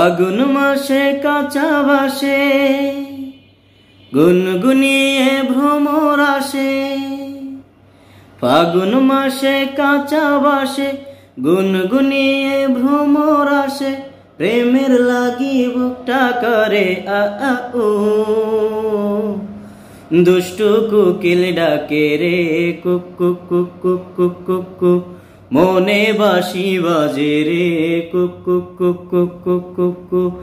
ফাগুন মাসে কাঁচা বাসে গুনগুনিয়ে ভ্রমর আসে। ফাগুন মাসে কাঁচা বাসে গুনগুনিয়ে ভ্রমর আসে। প্রেমের লাগি বুকটা করে আ আ ও, দুষ্টু কোকিল ডাকে রে cook cook cook cook cook cook cook, মনে বাঁশি বাজে রে cook cook cook cook cook cook cook,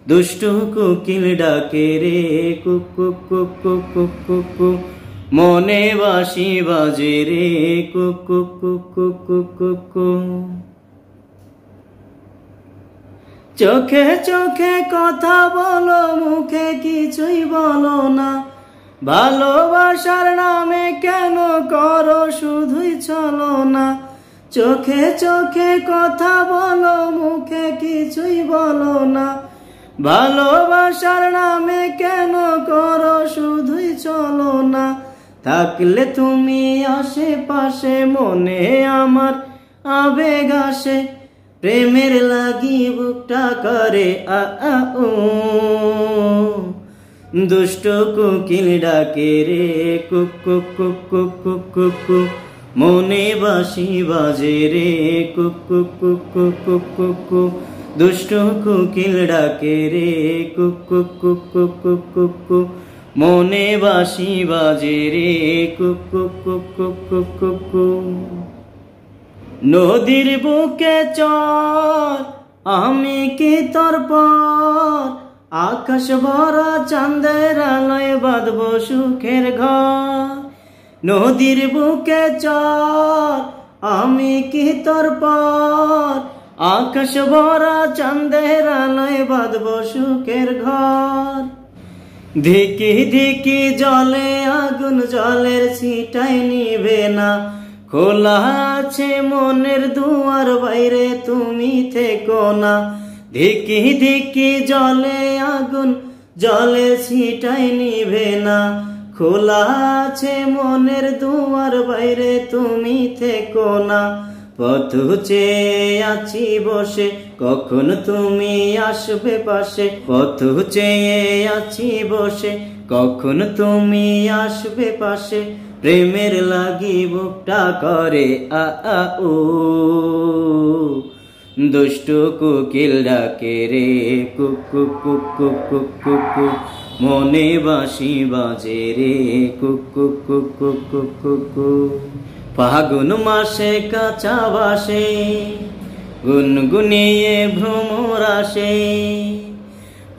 দুষ্টু কোকিল ডাকে রে cook cook cook cook cook cook cook, মনে বাঁশি বাজে রে cook cook cook cook cook cook cook. চোখে চোখে কথা বলো, মুখে কিছুই বলো না। ভালোবাসার নামে কেন করো শুধুই চলো না। চোখে চোখে কথা বলো, মুখে কিছুই বলো না। ভালোবাসার নামে কেন করো শুধুই চলো না। থাকলে তুমি আশেপাশে মনে আমার আবেগ আসে। প্রেমের লাগি বুকটা করে আ আ ও, দুষ্ট কোকিল ডাকে রে cook cook cook cook cook cook cook, মনে বাঁশি বাজে রে cook cook cook cook cook cook cook, দুষ্ট কোকিল ডাকে রে cook cook cook cook cook cook cook, মনে বাঁশি বাজে রে cook cook cook cook cook cook cook. নদীর বুকে চর আমি কি তোর পর, আকাশ ভরা চাঁদের আলোয় বাঁধব সুখের ঘর। নদীর বুকে চর আমি কি তোর পর, আকাশ ভরা চাঁদের আলোয় বাঁধব সুখের ঘর। ধিকি ধিকি জলে আগুন, জলের ছিটায় নিভে না। খোলা আছে মনের দুয়ার, বাইরে তুমি থেকো না। ধিকি ধিকি জলে আগুন, জলের ছিটায় নিভে না। খোলা আছে মনের দুয়ার, বাইরে তুমি থেকো না। পথ চেয়ে আছি বসে, কখন তুমি আসবে পাশে। পথ চেয়ে আছি বসে, কখন তুমি আসবে পাশে। প্রেমের লাগি বুকটা করে আ আ ও, দুষ্ট কোকিল ডাকে রে cook cook cook cook cook cook cook, মনে বাঁশি বাজে রে cook cook cook cook cook cook cook. ফাগুন মাসে কাঁচা বাসে গুনগুনিয়ে ভ্রমর আসে।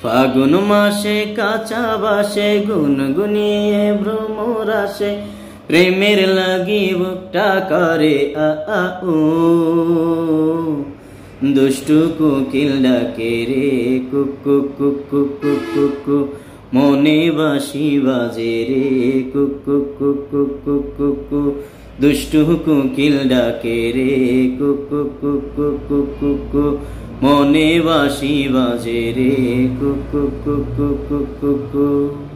ফাগুন মাসে কাঁচা বাসে গুনগুনিয়ে ভ্রমর আসে। প্রেমের লাগি বুকটা করে আ আ ও, দুষ্টু কোকিল ডাকে রে cook cook cook cook cook cook cook, মনে বাঁশি বাজে রে cook cook cook cook cook cook cook, দুষ্টু কোকিল ডাকে রে cook cook cook cook cook cook cook, মনে বাঁশি বাজে রে cook cook cook cook cook cook cook.